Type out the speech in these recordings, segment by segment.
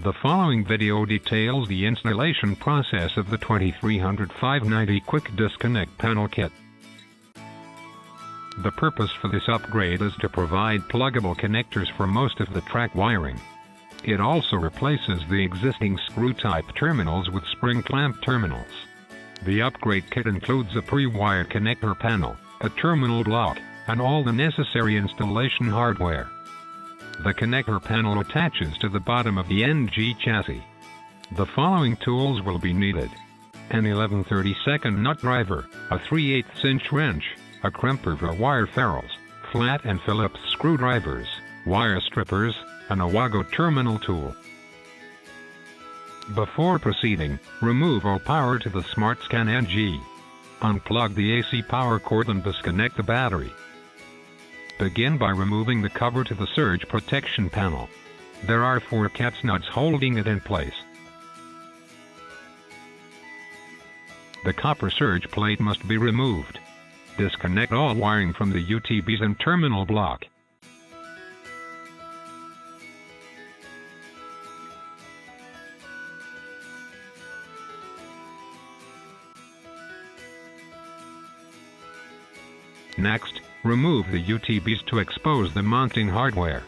The following video details the installation process of the 2300-590 Quick Disconnect Panel Kit. The purpose for this upgrade is to provide pluggable connectors for most of the track wiring. It also replaces the existing screw-type terminals with spring clamp terminals. The upgrade kit includes a pre-wired connector panel, a terminal block, and all the necessary installation hardware. The connector panel attaches to the bottom of the NG chassis. The following tools will be needed: an 11/32 nut driver, a 3/8 inch wrench, a crimper for wire ferrules, flat and Phillips screwdrivers, wire strippers, and a Wago terminal tool. Before proceeding, remove all power to the SmartScanNG. Unplug the AC power cord and disconnect the battery. Begin by removing the cover to the surge protection panel. There are 4 caps nuts holding it in place. The copper surge plate must be removed. Disconnect all wiring from the UTBs and terminal block. Next, remove the UTBs to expose the mounting hardware.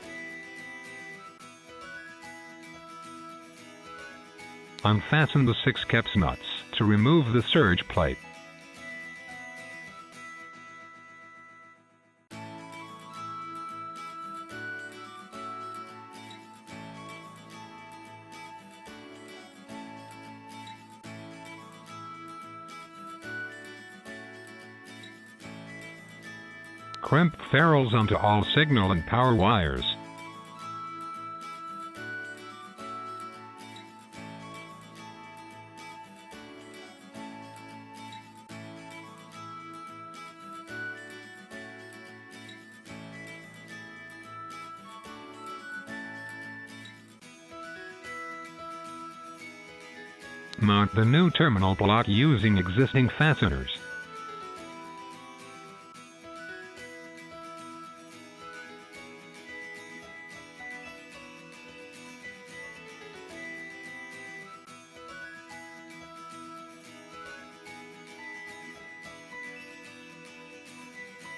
Unfasten the 6 caps nuts to remove the surge plate. Crimp ferrules onto all signal and power wires. Mount the new terminal block using existing fasteners.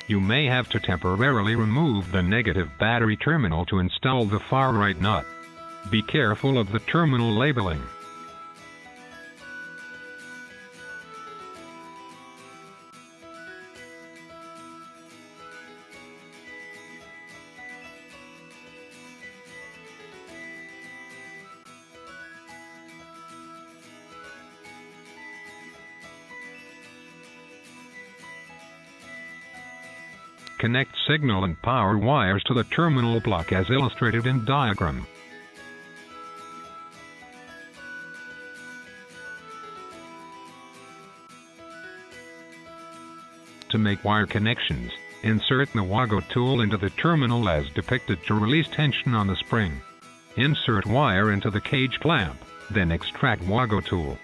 You may have to temporarily remove the negative battery terminal to install the far right nut. Be careful of the terminal labeling. Connect signal and power wires to the terminal block as illustrated in diagram. To make wire connections, insert the Wago tool into the terminal as depicted to release tension on the spring. Insert wire into the cage clamp, then extract Wago tool.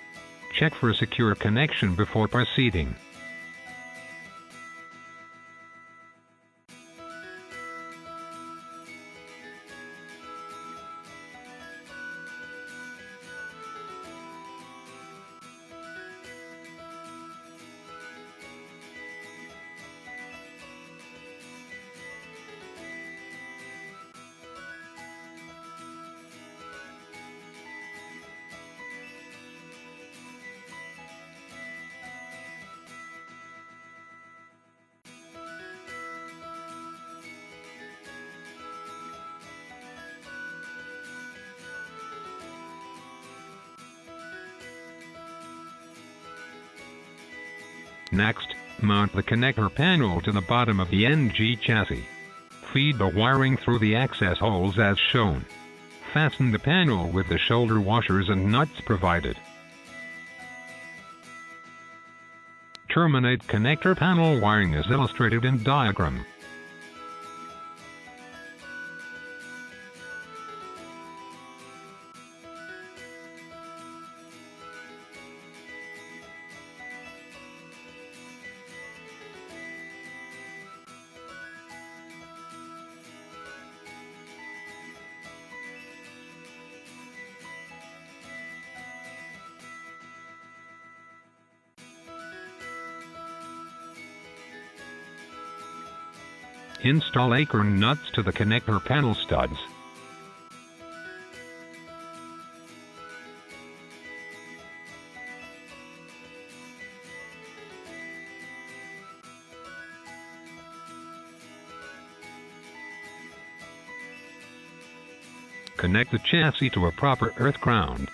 Check for a secure connection before proceeding. Next, mount the connector panel to the bottom of the NG chassis. Feed the wiring through the access holes as shown. Fasten the panel with the shoulder washers and nuts provided. Terminate connector panel wiring as illustrated in diagram. Install acorn nuts to the connector panel studs. Connect the chassis to a proper earth ground.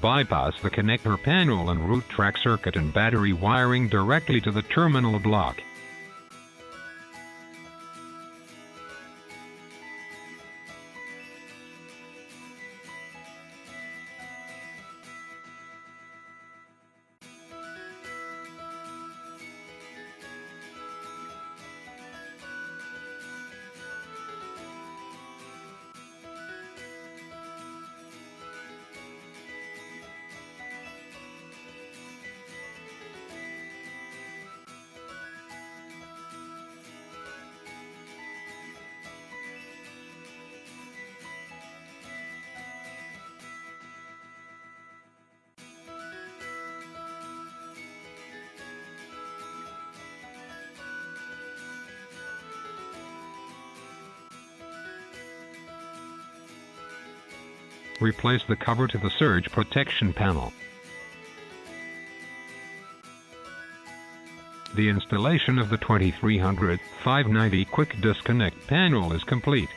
Bypass the connector panel and route track circuit and battery wiring directly to the terminal block. Replace the cover to the surge protection panel. The installation of the 2300/590 quick disconnect panel is complete.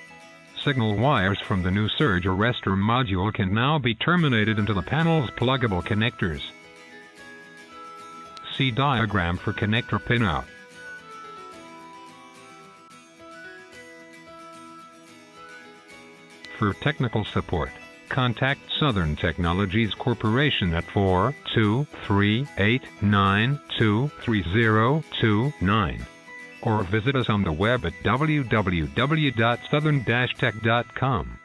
Signal wires from the new surge arrestor module can now be terminated into the panel's pluggable connectors. See diagram for connector pinout. For technical support, contact Southern Technologies Corporation at 423-892-3029 or visit us on the web at www.southern-tech.com.